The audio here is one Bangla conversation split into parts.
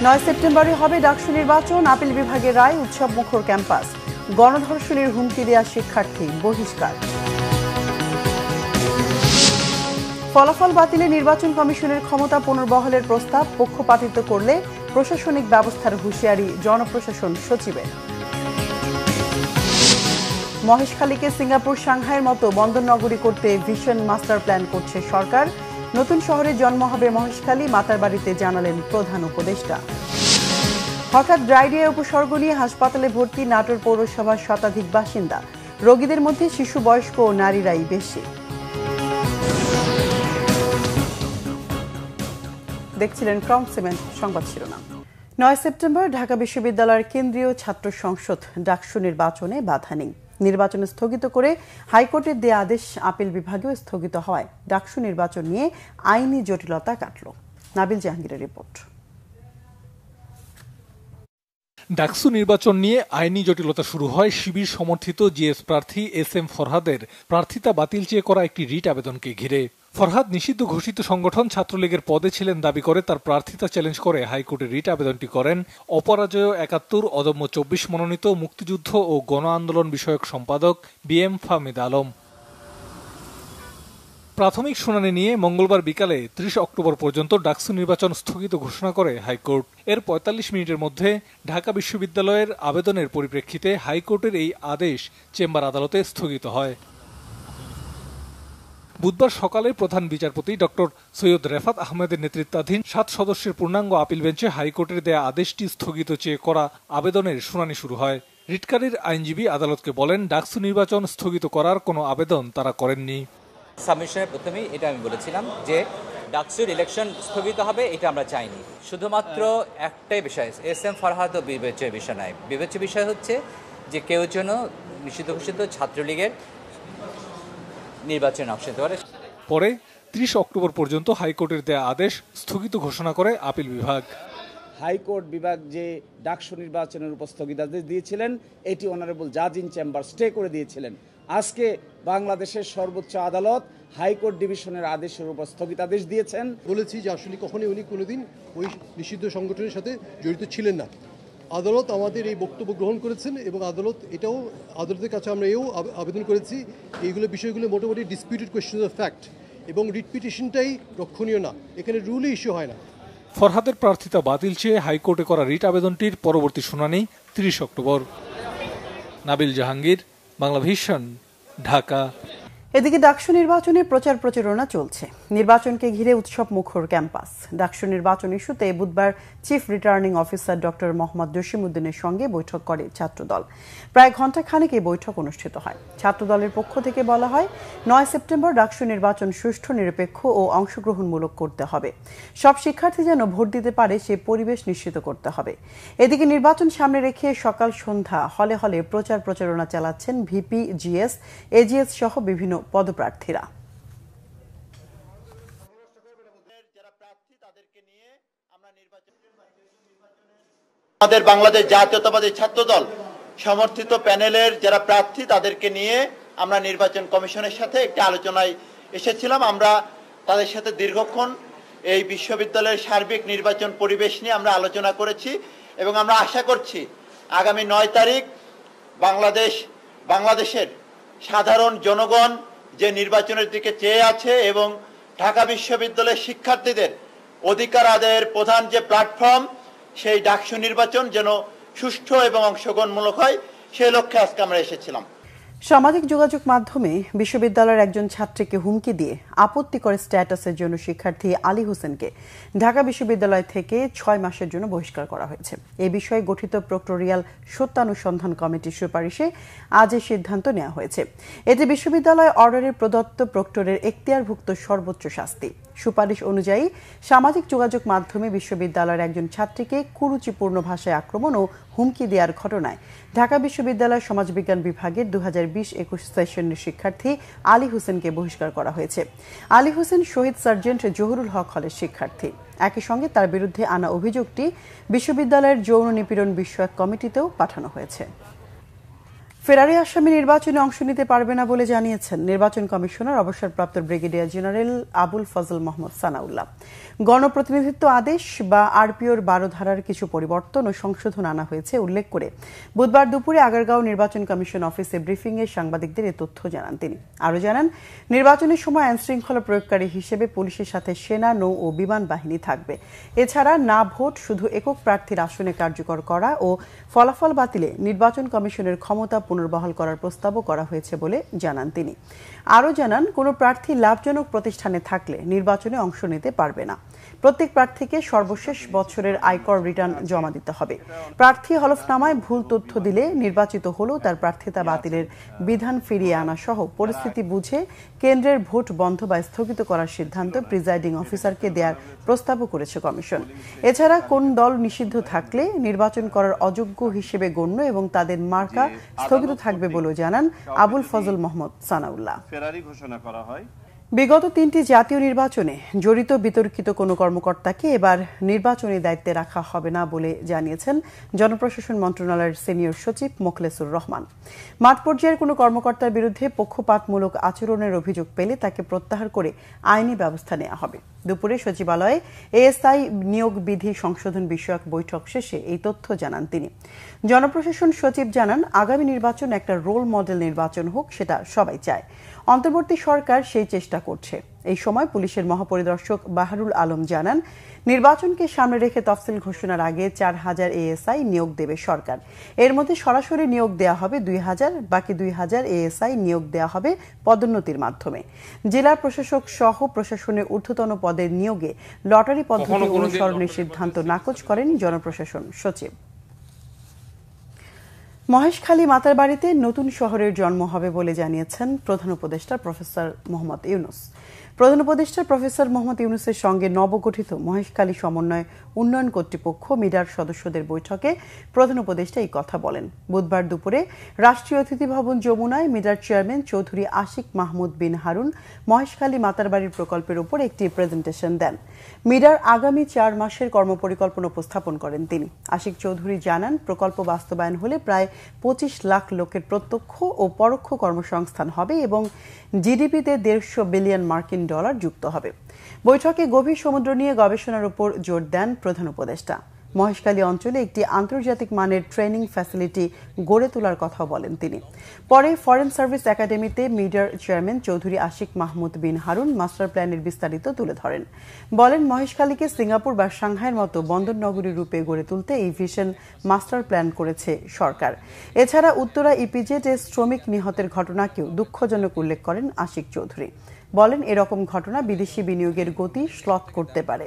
9 সেপ্টেম্বরে হবে ডাকসু নির্বাচন, আপিল বিভাগের রায়, উৎসব মুখর ক্যাম্পাস। গণধর্ষণের হুমকি দেয়া শিক্ষার্থী বহিষ্কার। ফলাফল বাতিলে নির্বাচন কমিশনের ক্ষমতা পুনর্বহালের প্রস্তাব, পক্ষপাতিত্ব করলে প্রশাসনিক ব্যবস্থার হুঁশিয়ারি জনপ্রশাসন সচিবের। মহেশখালীকে সিঙ্গাপুর সাংহাইয়ের মতো বন্দর নগরী করতে ভিশন মাস্টার প্ল্যান করছে সরকার। নতুন শহরে জন্ম হবে মহেশখালী, মাতার বাড়িতে জানালেন প্রধান উপদেষ্টা। হঠাৎ ডায়রিয়া উপসর্গ নিয়ে হাসপাতালে ভর্তি নাটোর পৌরসভার শতাধিক বাসিন্দা। রোগীদের মধ্যে শিশু, বয়স্ক ও নারীরাই বেশি। দেখছিলেন ক্রাউন সিমেন্ট সংবাদ শিরোনাম। 9 সেপ্টেম্বর ঢাকা বিশ্ববিদ্যালয়ের কেন্দ্রীয় ছাত্র সংসদ ডাকসু নির্বাচনে বাধা নেই। নির্বাচন স্থগিত করে হাইকোর্টের দেয়া আদেশ আপিল বিভাগেও স্থগিত হওয়ায় ডাকসু নির্বাচন নিয়ে আইনি জটিলতা কাটল। নাবিল জাহাঙ্গীরের রিপোর্ট। ডাকসু নির্বাচন নিয়ে আইনি জটিলতা শুরু হয় শিবির সমর্থিত জিএস প্রার্থী SM ফরহাদের প্রার্থিতা বাতিল চেয়ে করা একটি রিট আবেদনকে ঘিরে। ফরহাদ নিষিদ্ধ ঘোষিত সংগঠন ছাত্রলীগের পদে ছিলেন দাবি করে তার প্রার্থিতা চ্যালেঞ্জ করে হাইকোর্টে রিট আবেদনটি করেন অপরাজয় ৭১, অদম্য ২৪ মনোনীত মুক্তিযুদ্ধ ও গণ আন্দোলন বিষয়ক সম্পাদক BM ফাহমিদ আলম। প্রাথমিক শুনানি নিয়ে মঙ্গলবার বিকালে ৩০ অক্টোবর পর্যন্ত ডাকসু নির্বাচন স্থগিত ঘোষণা করে হাইকোর্ট। এর ৪৫ মিনিটের মধ্যে ঢাকা বিশ্ববিদ্যালয়ের আবেদনের পরিপ্রেক্ষিতে হাইকোর্টের এই আদেশ চেম্বার আদালতে স্থগিত হয়। বুধবার সকালে প্রধান বিচারপতি ডক্টর সৈয়দ রেফাত আহমেদের নেতৃত্বাধীন ৭ সদস্যের পূর্ণাঙ্গ আপিল বেঞ্চে হাইকোর্টের দেয়া আদেশটি স্থগিত চেয়ে করা আবেদনের শুনানি শুরু হয়। রিটকারীর আইনজীবী আদালতকে বলেন, ডাকসু নির্বাচন স্থগিত করার কোনো আবেদন তারা করেননি। সাবমিশনের প্রথমেই এটা আমি বলেছিলাম যে ডাকসুর ইলেকশন স্থগিত হবে, এটা আমরা চাইনি। শুধুমাত্র একটাই বিষয়, SM ফরহাদ বিবেচ্য বিষয় নয়। বিবেচ্য বিষয় হচ্ছে যে কেউ যেন নিষিদ্ধ ঘোষিত ছাত্রলীগের নির্বাচনে অংশ নিতে পারে। পরে ৩০ অক্টোবর পর্যন্ত হাইকোর্টের দেয়া আদেশ স্থগিত ঘোষণা করে আপিল বিভাগ। হাইকোর্ট বিভাগ যে ডাকসু নির্বাচনের উপর স্থগিতাদেশ দিয়েছিলেন, এটি অনারেবল জাজ ইন চেম্বার স্টে করে দিয়েছিলেন। আজকে বাংলাদেশের সর্বোচ্চ আদালত হাইকোর্ট ডিভিশনের আদেশের উপর স্থগিতাদেশ দিয়েছেন। বলেছি যে আসলে কখনোই উনি কোনোদিন ওই নিষিদ্ধ সংগঠনের সাথে জড়িত ছিলেন না। আদালত আমাদের এই বক্তব্য গ্রহণ করেছেন এবং আদালতের কাছে আমরা আবেদন করেছি এইগুলো বিষয়গুলো মোটামুটি ডিসপিউটেড কোয়েশ্চেন অফ ফ্যাক্ট এবং রিট পিটিশনটাই রক্ষণীয় না, এখানে রুলই ইস্যু হয় না। ফরহাদের প্রার্থিতা বাতিল চেয়ে হাইকোর্টে করা রিট আবেদনটির পরবর্তী শুনানি ৩০ অক্টোবর। নাবিল জাহাঙ্গীর, বাংলা ভিশন, ঢাকা। এদিকে ডাকসু নির্বাচনে প্রচার প্রচারণা চলছে। নির্বাচনকে ঘিরে উৎসব মুখর ক্যাম্পাস। ডাকসু নির্বাচন ইস্যুতে বুধবার chief returning officer doctor Mohammad জসিমউদ্দিনের সঙ্গে বৈঠক করে ছাত্রদল। প্রায় ঘণ্টাখানেক এই বৈঠক অনুষ্ঠিত হয়। ছাত্রদলের পক্ষ থেকে বলা হয়, 9 সেপ্টেম্বর ডাকসু নির্বাচন সুষ্ঠু, নিরপেক্ষ ও অংশগ্রহণমূলক করতে হবে। সব শিক্ষার্থী যেন ভোট দিতে পারে সে পরিবেশ নিশ্চিত করতে হবে। এদিকে নির্বাচন সামনে রেখে সকাল সন্ধ্যা হলে হলে প্রচার প্রচারণা চালাচ্ছেন ভিপি, GS, AGS সহ বিভিন্ন পদপ্রার্থীরা। আমাদের বাংলাদেশ জাতীয়তাবাদী ছাত্রদল সমর্থিত প্যানেলের যারা প্রার্থী তাদেরকে নিয়ে আমরা নির্বাচন কমিশনের সাথে একটি আলোচনায় এসেছিলাম। আমরা তাদের সাথে দীর্ঘক্ষণ এই বিশ্ববিদ্যালয়ের সার্বিক নির্বাচন পরিবেশ নিয়ে আমরা আলোচনা করেছি এবং আমরা আশা করছি আগামী 9 তারিখ বাংলাদেশের সাধারণ জনগণ যে নির্বাচনের দিকে চেয়ে আছে এবং ঢাকা বিশ্ববিদ্যালয়ের শিক্ষার্থীদের অধিকার আদায়ের প্রধান যে প্ল্যাটফর্ম, সেই ডাকসু নির্বাচন যেন সুষ্ঠু এবং অংশগ্রহণমূলক হয়, সেই লক্ষ্যে আজকে আমরা এসেছিলাম। সামাজিক যোগাযোগ মাধ্যমে বিশ্ববিদ্যালয়ের একজন ছাত্রীকে হুমকি দিয়ে আপত্তিকর স্ট্যাটাসের জন্য শিক্ষার্থী আলী হোসেনকে ঢাকা বিশ্ববিদ্যালয় থেকে 6 মাসের জন্য বহিষ্কার করা হয়েছে। এ বিষয়ে গঠিত প্রক্টোরিয়াল সত্যানুসন্ধান কমিটির সুপারিশে আজ এই সিদ্ধান্ত নেওয়া হয়েছে। এতে বিশ্ববিদ্যালয় অর্ডারের প্রদত্ত প্রক্টরের এখতিয়ারভুক্ত সর্বোচ্চ শাস্তি। সুপারিশ অনুযায়ী সামাজিক যোগাযোগ মাধ্যমে বিশ্ববিদ্যালয়ের একজন ছাত্রীকে কুরুচিপূর্ণ ভাষায় আক্রমণ ও হুমকি দেওয়ার ঘটনায় ঢাকা বিশ্ববিদ্যালয়ের সমাজবিজ্ঞান বিভাগের 2020-21 সেশনের শিক্ষার্থী আলী হোসেনকে বহিষ্কার করা হয়েছে। আলী হোসেন শহীদ সার্জেন্ট জহুরুল হক হলের শিক্ষার্থী। একই সঙ্গে তার বিরুদ্ধে আনা অভিযোগটি বিশ্ববিদ্যালয়ের যৌন নিপীড়ন বিষয়ক কমিটিতেও পাঠানো হয়েছে। ফেরারি আসামি নির্বাচনে অংশ নিতে পারবে না বলে জানিয়েছেন নির্বাচন কমিশনার অবসরপ্রাপ্ত ব্রিগেডিয়ার জেনারেল আবুল ফজল মোহাম্মদ সানাউল্লাহ। গণপ্রতিনিধিত্ব আদেশ বা আরপিওর 12 ধারার কিছু পরিবর্তন ও সংশোধন আনা হয়েছে উল্লেখ করে বুধবার দুপুরে আগারগাঁও নির্বাচন কমিশন অফিসে ব্রিফিংয়ে সাংবাদিকদের এ তথ্য জানান তিনি। আরও জানান, নির্বাচনের সময় আইনশৃঙ্খলা প্রয়োগকারী হিসেবে পুলিশের সাথে সেনা, নৌ ও বিমান বাহিনী থাকবে। এছাড়া না ভোট শুধু একক প্রার্থীর আসনে কার্যকর করা ও ফলাফল বাতিলে নির্বাচন কমিশনের ক্ষমতা পুনর্বহাল করার প্রস্তাবও করা হয়েছে বলে জানান তিনি। আরও জানান, কোনো প্রার্থী লাভজনক প্রতিষ্ঠানে থাকলে নির্বাচনে অংশ নিতে পারবে না। প্রত্যেক প্রার্থীকে সর্বশেষ বছরের আয়কর রিটার্ন জমা দিতে হবে। প্রার্থী হলফনামায় ভুল তথ্য দিলে নির্বাচিত হলেও তার প্রার্থিতা বাতিলের বিধান ফিরিয়ে আনা সহ পরিস্থিতি বুঝে কেন্দ্রের ভোট বন্ধ বা স্থগিত করার সিদ্ধান্ত প্রিজাইডিং অফিসারকে দেওয়ার প্রস্তাবও করেছে কমিশন। এছাড়া কোন দল নিষিদ্ধ থাকলে নির্বাচন করার অযোগ্য হিসেবে গণ্য এবং তাদের মার্কা স্থগিত থাকবে বলেও জানান আবুল ফজল মোহাম্মদ সানাউল্লাহ। বিগত 3টি জাতীয় নির্বাচনে জড়িত বিতর্কিত কোনো কর্মকর্তাকে এবার নির্বাচনী দায়িত্বে রাখা হবে না বলে জানিয়েছেন জনপ্রশাসন মন্ত্রণালয়ের সিনিয়র সচিব মোখলেসুর রহমান। মাঠ পর্যায়ের কোনো কর্মকর্তার বিরুদ্ধে পক্ষপাতমূলক আচরণের অভিযোগ পেলে তাকে প্রত্যাহার করে আইনি ব্যবস্থা নেওয়া হবে। দুপুরে সচিবালয়ে এএসআই নিয়োগ বিধি সংশোধন বিষয়ক বৈঠক শেষে এই তথ্য জানান তিনি। জনপ্রশাসন সচিব জানান, আগামী নির্বাচন একটা রোল মডেল নির্বাচন হোক, সেটা সবাই চায়। অন্তর্বর্তী সরকার সেই চেষ্টা করছে। এই সময় পুলিশের মহাপরিদর্শক বাহারুল আলম জানান, নির্বাচনকে সামনে রেখে তফসিল ঘোষণার আগে 4000 এএসআই নিয়োগ দেবে সরকার। এর মধ্যে সরাসরি নিয়োগ দেওয়া হবে 2000, বাকি 2000 এএসআই নিয়োগ দেওয়া হবে পদোন্নতির মাধ্যমে। জেলা প্রশাসক সহ প্রশাসনের ঊর্ধ্বতন পদের নিয়োগে লটারি পদ্ধতি অনুসরণের সিদ্ধান্ত নাকচ করেন জনপ্রশাসন সচিব। মহেশখালী মাতারবাড়িতে নতুন শহরের জন্ম হবে বলে জানিয়েছেন প্রধান উপদেষ্টা প্রফেসর মোহাম্মদ ইউনুস। প্রধান উপদেষ্টা প্রফেসর মোহাম্মদ ইউনুসের সঙ্গে নবগঠিত মহেশখালী সমন্বয় উন্নয়ন কর্তৃপক্ষ মিডার সদস্যদের বৈঠকে প্রধান উপদেষ্টা এই কথা বলেন। বুধবার দুপুরে রাষ্ট্রীয় অতিথি ভবন যমুনায় মিডার চেয়ারম্যান চৌধুরী আশিক মাহমুদ বিন হারুন মহেশখালী মাতারবাড়ির প্রকল্পের উপর একটি প্রেজেন্টেশন দেন। মিডার আগামী 4 মাসের কর্মপরিকল্পনা উপস্থাপন করেন তিনি। আশিক চৌধুরী জানান, প্রকল্প বাস্তবায়ন হলে প্রায় 25 লাখ লোকের প্রত্যক্ষ ও পরোক্ষ কর্মসংস্থান হবে এবং জিডিপিতে $150 বিলিয়ন মার্কিন ডলার যুক্ত হবে। বৈঠকে গভীর সমুদ্র নিয়ে গবেষণার উপর জোর দেন প্রধান উপদেষ্টা। মহেশখালী অঞ্চলে একটি আন্তর্জাতিক মানের ট্রেনিং ফ্যাসিলিটি গড়ে তোলার কথাও বলেন তিনি। পরে ফরেন সার্ভিস একাডেমিতে মিডার চেয়ারম্যান চৌধুরী আশিক মাহমুদ বিন হারুন মাস্টার প্ল্যানের বিস্তারিত তুলে ধরেন। বলেন, মহেশখালীকে সিঙ্গাপুর বা সাংহাইয়ের মতো বন্দর নগরী রূপে গড়ে তুলতে এই ভিশন মাস্টার প্ল্যান করেছে সরকার। এছাড়া উত্তরা ইপিজেড এ শ্রমিক নিহতের ঘটনাকেও দুঃখজনক উল্লেখ করেন আশিক চৌধুরী। বলেন, এরকম ঘটনা বিদেশি বিনিয়োগের গতি শ্লথ করতে পারে।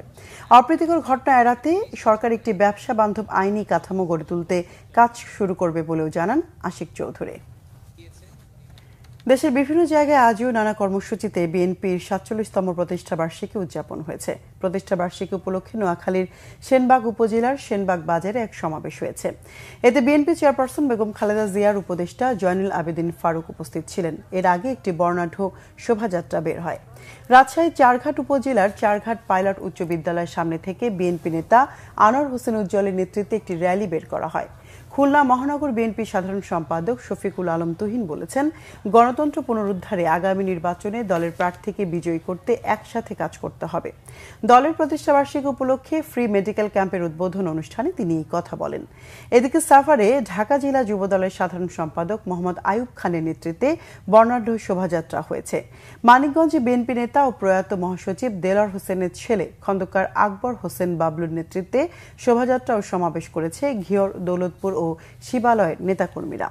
অপ্রীতিকর ঘটনা এড়াতে সরকার একটি ব্যবসা বান্ধব আইনি কাঠামো গড়ে তুলতে কাজ শুরু করবে বলেও জানান আশিক চৌধুরী। দেশের বিভিন্ন জায়গায় আজও নানা কর্মসূচিতে বিএনপির 47তম প্রতিষ্ঠাবার্ষিকী উদযাপন হয়েছে। প্রতিষ্ঠাবার্ষিকী উপলক্ষে নোয়াখালীর সেনবাগ উপজেলার সেনবাগ বাজারে এক সমাবেশ হয়েছে। এতে বিএনপি চেয়ারপারসন বেগম খালেদা জিয়ার উপদেষ্টা জয়নুল আবেদিন ফারুক উপস্থিত ছিলেন। এর আগে একটি বর্ণাঢ্য শোভাযাত্রা বের হয়। রাজশাহী চারঘাট উপজেলার চারঘাট পাইলট উচ্চ বিদ্যালয়ের সামনে থেকে বিএনপি নেতা আনোয়ার হোসেন উজ্জ্বলের নেতৃত্বে একটি র্যালি বের করা হয়। খুলনা মহানগর বিএনপি সাধারণ সম্পাদক শফিকুল আলম তুহিন বলেছেন, গণতন্ত্র পুনরুদ্ধারে আগামী নির্বাচনে দলের প্রার্থীকে বিজয়ী করতে একসাথে কাজ করতে হবে। দলের প্রতিষ্ঠাবার্ষিকী উপলক্ষে ফ্রি মেডিকেল ক্যাম্পের উদ্বোধন অনুষ্ঠানে তিনি এই কথা বলেন। এদিকে সাভারে ঢাকা জেলা যুব দলের সাধারণ সম্পাদক মোহাম্মদ আয়ুব খানের নেতৃত্বে বর্ণাঢ্য শোভাযাত্রা হয়েছে। মানিকগঞ্জে বিএনপি নেতা ও প্রয়াত মহাসচিব দেলার হোসেনের ছেলে খন্দকার আকবর হোসেন বাবলুর নেতৃত্বে শোভাযাত্রা ও সমাবেশ করেছে ঘিওর, দৌলতপুর ও শিবালয়ের নেতাকর্মীরা।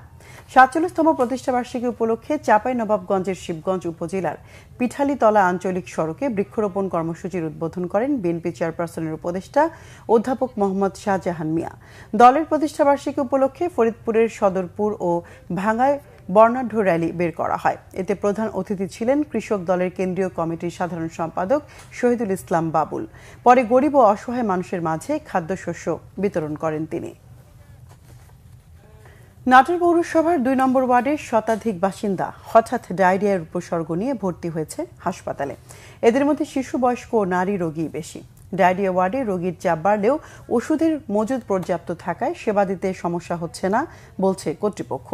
47তম প্রতিষ্ঠাবার্ষিকী উপলক্ষে চাঁপাইনবাবগঞ্জের শিবগঞ্জ উপজেলার পিঠালীতলা আঞ্চলিক সড়কে বৃক্ষরোপণ কর্মসূচির উদ্বোধন করেন বিএনপি চেয়ারপারসনের উপদেষ্টা অধ্যাপক মোহাম্মদ শাহজাহান মিয়া। দলের প্রতিষ্ঠাবার্ষিকী উপলক্ষে ফরিদপুরের সদরপুর ও ভাঙ্গায় বর্ণাঢ্য র্যালি বের করা হয়। এতে প্রধান অতিথি ছিলেন কৃষক দলের কেন্দ্রীয় কমিটির সাধারণ সম্পাদক শহীদুল ইসলাম বাবুল। পরে গরিব ও অসহায় মানুষের মাঝে খাদ্যশস্য বিতরণ করেন তিনি। নাটোর পৌরসভার 2 নম্বর ওয়ার্ডের শতাধিক বাসিন্দা হঠাৎ ডায়রিয়ার উপসর্গ নিয়ে ভর্তি হয়েছে হাসপাতালে। এদের মধ্যে শিশু, বয়স্ক ও নারী রোগী বেশি। ডায়রিয়া ওয়ার্ডে রোগীর চাপ বাড়লেও ওষুধের মজুদ পর্যাপ্ত থাকায় সেবা দিতে সমস্যা হচ্ছে না বলছে কর্তৃপক্ষ।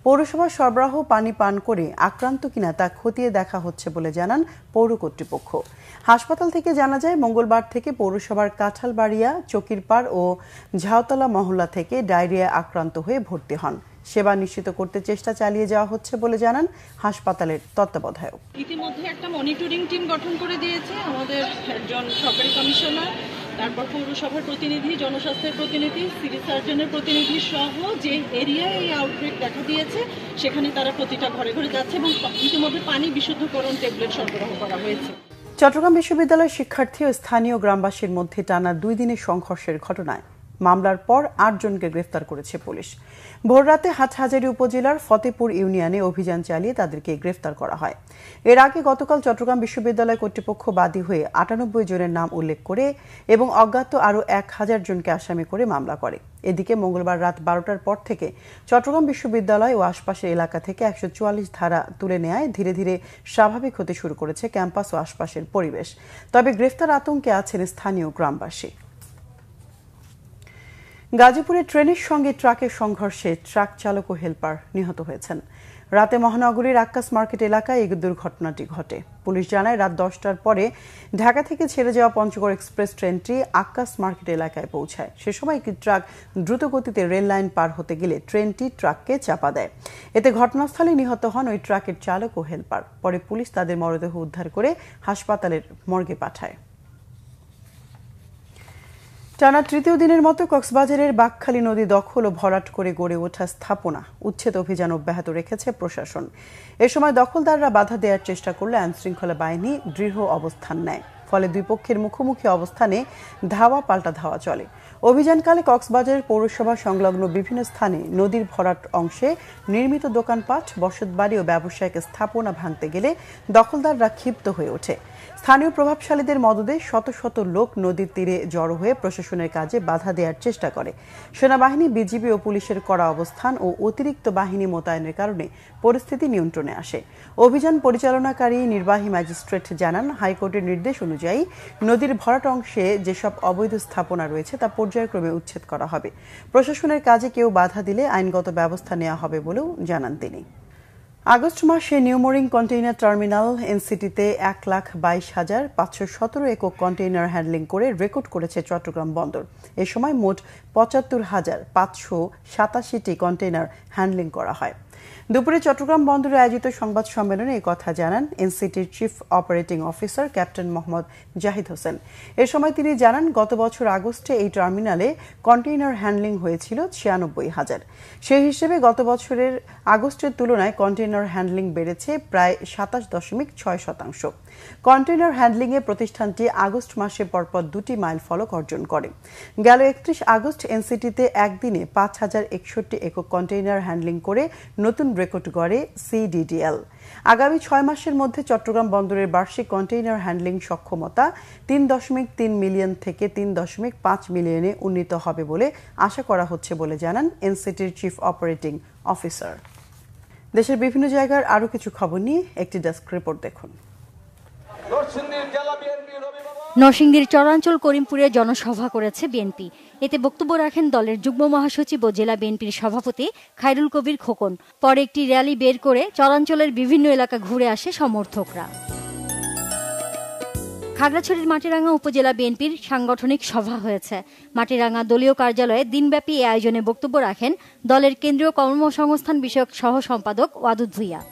পৌরসভার সরবরাহ পানি পান করে আক্রান্ত কিনা তা খতিয়ে দেখা হচ্ছে বলে জানান পৌর কর্তৃপক্ষ। হাসপাতাল থেকে জানা যায় মঙ্গলবার থেকে পৌরসভার কাঁঠালবাড়িয়া, চকিরপাড় ও ঝাউতলা মহল্লা থেকে ডায়রিয়া আক্রান্ত হয়ে ভর্তি হন। সেবা নিশ্চিত করতে চেষ্টা চালিয়ে যাওয়া হচ্ছে বলে জানান হাসপাতালের তত্ত্বাবধায়ক। ইতিমধ্যে একটা মনিটরিং টিম গঠন করে দিয়েছে আমাদের একজন সরকারি কমিশনার, তারপর পৌরসভার প্রতিনিধি, জনস্বাস্থ্যের প্রতিনিধি, সিভিল সার্জনের প্রতিনিধি সহ যে এরিয়ায় এই আউটব্রেক দেখা দিয়েছে সেখানে তারা প্রতিটা ঘরে ঘরে যাচ্ছে এবং ইতিমধ্যে পানি বিশুদ্ধকরণ ট্যাবলেট সরবরাহ করা হয়েছে। চট্টগ্রাম বিশ্ববিদ্যালয়ের শিক্ষার্থী ও স্থানীয় গ্রামবাসীর মধ্যে টানা 2 দিনের সংঘর্ষের ঘটনায় মামলার পর 8 জনকে গ্রেফতার করেছে পুলিশ। ভোররাতে হাটহাজারী উপজেলার ফতেপুর ইউনিয়নে অভিযান চালিয়ে তাদেরকে গ্রেফতার করা হয়। এর আগে গতকাল চট্টগ্রাম বিশ্ববিদ্যালয় কর্তৃপক্ষ বাদী হয়ে 98 জনের নাম উল্লেখ করে এবং অজ্ঞাত আরও 1000 জনকে আসামি করে মামলা করে। এদিকে মঙ্গলবার রাত 12টার পর থেকে চট্টগ্রাম বিশ্ববিদ্যালয় ও আশপাশের এলাকা থেকে 144 ধারা তুলে নেয় ধীরে ধীরে স্বাভাবিক হতে শুরু করেছে ক্যাম্পাস ও আশপাশের পরিবেশ। তবে গ্রেফতার আতঙ্কে আছেন স্থানীয় গ্রামবাসী। গাজীপুরে ট্রেনের সঙ্গে ট্রাকের সংঘর্ষে ট্রাক চালক ও হেলপার নিহত হয়েছেন। রাতে মহানগরীর আক্কাস মার্কেট এলাকায় এই দুর্ঘটনাটি ঘটে। পুলিশ জানায় রাত 10টার পরে ঢাকা থেকে ছেড়ে যাওয়া পঞ্চগড় এক্সপ্রেস ট্রেনটি আক্কাস মার্কেট এলাকায় পৌঁছায়। সে সময় একটি ট্রাক দ্রুত গতিতে রেল লাইন পার হতে গেলে ট্রেনটি ট্রাককে চাপা দেয়। এতে ঘটনাস্থলে নিহত হন ওই ট্রাকের চালক ও হেলপার। পরে পুলিশ তাদের মরদেহ উদ্ধার করে হাসপাতালের মর্গে পাঠায়। টানা তৃতীয় দিনের মতো কক্সবাজারের বাঁকখালী নদী দখল ও ভরাট করে গড়ে ওঠা স্থাপনা উচ্ছেদ অভিযান অব্যাহত রেখেছে প্রশাসন। এ সময় দখলদাররা বাধা দেওয়ার চেষ্টা করলে আইনশৃঙ্খলা বাহিনী দৃঢ় অবস্থান নেয়। ফলে দুই পক্ষের মুখোমুখি অবস্থানে ধাওয়া পাল্টা ধাওয়া চলে। অভিযানকালে কক্সবাজারের পৌরসভা সংলগ্ন বিভিন্ন স্থানে নদীর ভরাট অংশে নির্মিত দোকানপাট, বসতবাড়ি ও ব্যবসায়িক স্থাপনা ভাঙতে গেলে দখলদাররা ক্ষিপ্ত হয়ে ওঠে। স্থানীয় প্রভাবশালীদের মদদে শত শত লোক নদীর তীরে জড়ো হয়ে প্রশাসনের কাজে বাধা দেওয়ার চেষ্টা করে। সেনাবাহিনী, বিজিবি ও পুলিশের কড়া অবস্থান ও অতিরিক্ত বাহিনী মোতায়েনের কারণে পরিস্থিতি নিয়ন্ত্রণে আসে। অভিযান পরিচালনাকারী নির্বাহী ম্যাজিস্ট্রেট জানান, হাইকোর্টের নির্দেশ অনুযায়ী নদীর ভরাট অংশে যেসব অবৈধ স্থাপনা রয়েছে তা পর্যায়ক্রমে উচ্ছেদ করা হবে। প্রশাসনের কাজে কেউ বাধা দিলে আইনগত ব্যবস্থা নেওয়া হবে বলেও জানান তিনি। আগস্ট মাসে নিউমোরিং কন্টেইনার টার্মিনাল এনসিটিতে 1,22,517 একক কন্টেইনার হ্যান্ডলিং করে রেকর্ড করেছে চট্টগ্রাম বন্দর। এ সময় মোট 75,587টি কন্টেইনার হ্যান্ডলিং করা হয়। দুপুরে চট্টগ্রাম বন্দরে আয়োজিত সংবাদ সম্মেলনে এই কথা জানান এনসিটির chief operating officer captain Mohammad Zahid Hossain. এ সময় তিনি জানান, গত বছর আগস্টে এই টার্মিনালে কন্টেইনার হ্যান্ডলিং হয়েছিল 96,000। সেই হিসেবে গত বছরের আগস্টের তুলনায় কন্টেইনার হ্যান্ডলিং বেড়েছে প্রায় 27.6%। কন্টেইনার হ্যান্ডলিংয়ে প্রতিষ্ঠানটি আগস্ট মাসে পরপর 2টি মাইল ফলক অর্জন করে। গেল 31 আগস্ট এনসিটিতে একদিনে 5,061 একক কন্টেইনার হ্যান্ডলিং করে নতুন রেকর্ড গড়ে সিডিডিএল। আগামী 6 মাসের মধ্যে চট্টগ্রাম বন্দরের বার্ষিক কন্টেইনার হ্যান্ডলিং সক্ষমতা 3.3 মিলিয়ন থেকে 3.5 মিলিয়নে উন্নীত হবে বলে আশা করা হচ্ছে বলে জানান এনসিটির চিফ অপারেটিং অফিসার। দেশের বিভিন্ন জায়গার আরও কিছু খবর নিয়ে একটি ডেস্ক রিপোর্ট দেখুন। নরসিংদীর চরাঞ্চল করিমপুরে জনসভা করেছে বিএনপি। এতে বক্তব্য রাখেন দলের যুগ্ম মহাসচিব ও জেলা বিএনপির সভাপতি খায়রুল কবির খোকন। পরে একটি র্যালি বের করে চরাঞ্চলের বিভিন্ন এলাকা ঘুরে আসে সমর্থকরা। খাগড়াছড়ির মাটিরাঙ্গা উপজেলা বিএনপির সাংগঠনিক সভা হয়েছে। মাটিরাঙ্গা দলীয় কার্যালয়ে দিনব্যাপী এই আয়োজনে বক্তব্য রাখেন দলের কেন্দ্রীয় কর্মসংস্থান বিষয়ক সহ সম্পাদক ওয়াদুদ ভুইয়া।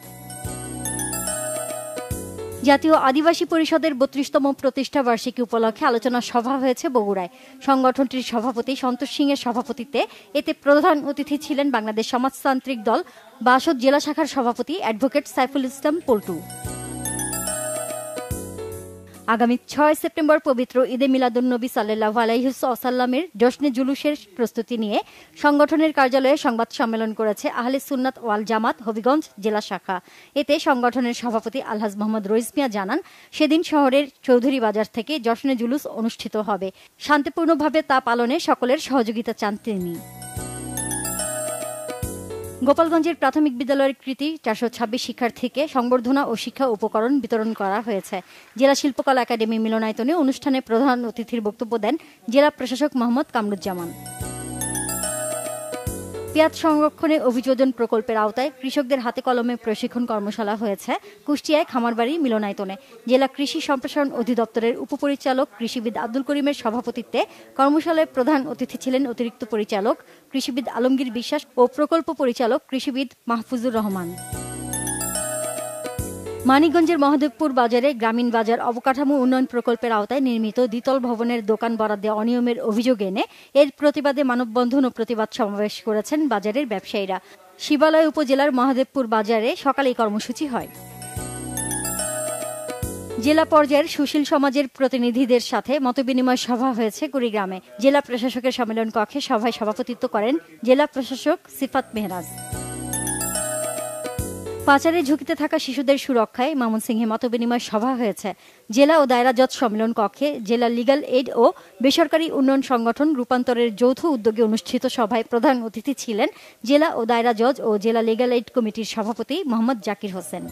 জাতীয় আদিবাসী পরিষদের 32তম প্রতিষ্ঠা বার্ষিকী উপলক্ষে আলোচনা সভা হয়েছে বগুড়ায়। সংগঠনটির সভাপতি সন্তোষ সিং এর সভাপতিত্বে এতে প্রধান অতিথি ছিলেন বাংলাদেশ সমাজতান্ত্রিক দল বাসদ জেলা শাখার সভাপতি অ্যাডভোকেট সাইফুল ইসলাম পল্টু। আগামী 6 সেপ্টেম্বর পবিত্র ঈদে মিলাদুন্নবী সাল্লাল্লাহু আলাইহি ওয়াসাল্লামের জশ্নে জুলুসের প্রস্তুতি নিয়ে সংগঠনের কার্যালয়ে সংবাদ সম্মেলন করেছে আহলে সুন্নাত ওয়াল জামাত হবিগঞ্জ জেলা শাখা। এতে সংগঠনের সভাপতি আলহাজ মোহাম্মদ রইস মিয়া জানান, সেদিন শহরের চৌধুরী বাজার থেকে জশ্নে জুলুস অনুষ্ঠিত হবে। শান্তিপূর্ণভাবে তা পালনে সকলের সহযোগিতা চান তিনি। গোপালগঞ্জের প্রাথমিক বিদ্যালয়ের কৃতি 426 শিক্ষার্থীকে সংবর্ধনা ও শিক্ষা উপকরণ বিতরণ করা হয়েছে। জেলা শিল্পকলা একাডেমি মিলনায়তনে অনুষ্ঠানে প্রধান অতিথির বক্তব্য দেন জেলা প্রশাসক মোহাম্মদ কামরুজ্জামান। পেঁয়াজ সংরক্ষণে অভিযোজন প্রকল্পের আওতায় কৃষকদের হাতে কলমে প্রশিক্ষণ কর্মশালা হয়েছে কুষ্টিয়ায় খামারবাড়ি মিলনায়তনে। জেলা কৃষি সম্প্রসারণ অধিদপ্তরের উপপরিচালক কৃষিবিদ আব্দুল করিমের সভাপতিত্বে কর্মশালায় প্রধান অতিথি ছিলেন অতিরিক্ত পরিচালক কৃষিবিদ আলমগীর বিশ্বাস ও প্রকল্প পরিচালক কৃষিবিদ মাহফুজুর রহমান। মানিকগঞ্জের মহাদেবপুর বাজারে গ্রামীণ বাজার অবকাঠামো উন্নয়ন প্রকল্পের আওতায় নির্মিত দ্বিতল ভবনের দোকান বরাদ্দে অনিয়মের অভিযোগ এনে এর প্রতিবাদে মানববন্ধন ও প্রতিবাদ সমাবেশ করেছেন বাজারের ব্যবসায়ীরা। শিবালয় উপজেলার মহাদেবপুর বাজারে সকালে এই কর্মসূচি হয়। জেলা পর্যায়ের সুশীল সমাজের প্রতিনিধিদের সাথে মতবিনিময় সভা হয়েছে কুড়িগ্রামে। জেলা প্রশাসকের সম্মেলন কক্ষে সভায় সভাপতিত্ব করেন জেলা প্রশাসক সিফাত মেহরাজ। পাচারের ঝুঁকিতে থাকা শিশুদের সুরক্ষায় ময়মনসিংহে মতবিনিময় সভা হয়েছে। জেলা ও দায়রা জজ সম্মেলন কক্ষে জেলা লিগ্যাল এইড ও বেসরকারি উন্নয়ন সংগঠন রূপান্তরের যৌথ উদ্যোগে অনুষ্ঠিত সভায় প্রধান অতিথি ছিলেন জেলা ও দায়রা জজ ও জেলা লিগ্যাল এইড কমিটির সভাপতি মোহাম্মদ জাকির হোসেন।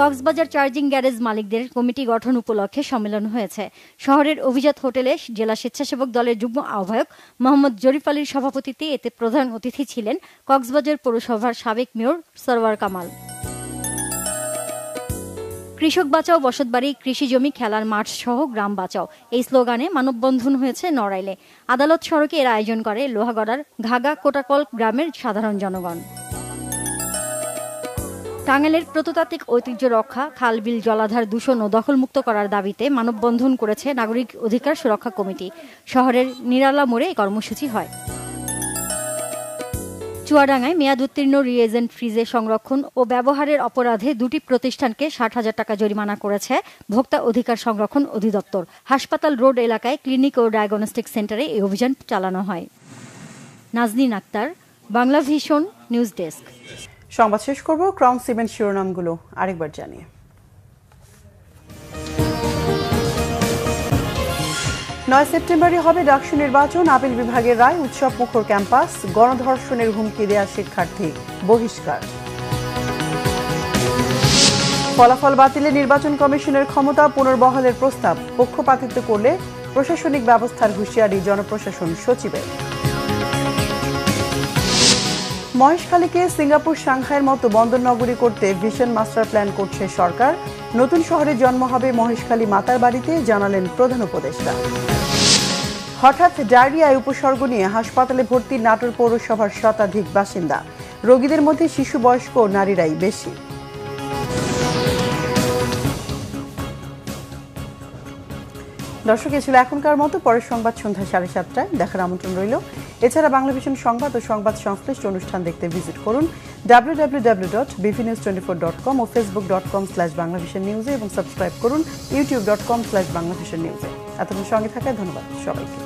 কক্সবাজার চার্জিং গ্যারেজ মালিকদের কমিটি গঠন উপলক্ষে সম্মেলন হয়েছে। শহরের অভিজাত হোটেলে জেলা স্বেচ্ছাসেবক দলের যুগ্ম আহ্বায়ক মোহাম্মদ জরিফ আলীর সভাপতিত্বে এতে প্রধান অতিথি ছিলেন কক্সবাজার পৌরসভার সাবেক মেয়র সরওয়ার কামাল। কৃষক বাঁচাও বসতবাড়ি, কৃষি জমি, খেলার মাঠ সহ গ্রাম বাঁচাও এই স্লোগানে মানববন্ধন হয়েছে নড়াইলে। আদালত সড়কে এর আয়োজন করে লোহাগড়ার ঘাগা কোটাকল গ্রামের সাধারণ জনগণ। টাঙ্গাইলের প্রত্নতাত্ত্বিক ঐতিহ্য রক্ষা, খাল বিল জলাধার দূষণ ও দখলমুক্ত করার দাবিতে মানববন্ধন করেছে নাগরিক অধিকার সুরক্ষা কমিটি। শহরের নিরালা মোড়ে এই কর্মসূচি হয়। চুয়াডাঙ্গায় মেয়াদ উত্তীর্ণ রিএজেন্ট ফ্রিজে সংরক্ষণ ও ব্যবহারের অপরাধে 2টি প্রতিষ্ঠানকে 60,000 টাকা জরিমানা করেছে ভোক্তা অধিকার সংরক্ষণ অধিদপ্তর। হাসপাতাল রোড এলাকায় ক্লিনিক ও ডায়াগনস্টিক সেন্টারে এই অভিযান চালানো হয়। Nazneen Akter, Bangla Vision, news desk. সংবাদ শেষ করব ক্রাউন সিমেন্ট শিরোনামগুলো আরেকবার জানিয়ে। 9 সেপ্টেম্বরই হবে ডাকসু নির্বাচন। আপিল বিভাগের রায়, উৎসব মুখর ক্যাম্পাস, গণধর্ষণের হুমকি দেয়া শিক্ষার্থী বহিষ্কার। ফলাফল বাতিলে নির্বাচন কমিশনের ক্ষমতা পুনর্বহালের প্রস্তাব, পক্ষপাতিত্ব করলে প্রশাসনিক ব্যবস্থার হুঁশিয়ারি জনপ্রশাসন সচিবের। মহেশখালীকে সিঙ্গাপুর সাংহাইয়ের মতো বন্দর নগরী করতে ভিশন মাস্টার প্ল্যান করছে সরকার। নতুন শহরে জন্ম হবে মহেশখালী মাতার বাড়িতে, জানালেন প্রধান উপদেষ্টা। হঠাৎ ডায়রিয়ায় উপসর্গ নিয়ে হাসপাতালে ভর্তি নাটোর পৌরসভার শতাধিক বাসিন্দা। রোগীদের মধ্যে শিশু, বয়স্ক ও নারীরাই বেশি। দর্শক, এ ছিল এখনকার মতো। পরের সংবাদ সন্ধ্যা 7:30টায় দেখার আমন্ত্রণ রইল। এছাড়া বাংলা ভিশন সংবাদ ও সংবাদ সংশ্লিষ্ট অনুষ্ঠান দেখতে ভিজিট করুন www.bvnews24.com ও facebook.com/banglavisionnews এবং সাবস্ক্রাইব করুন youtube.com/banglavisionnews। এতক্ষণ সঙ্গে থাকায় ধন্যবাদ সবাইকে।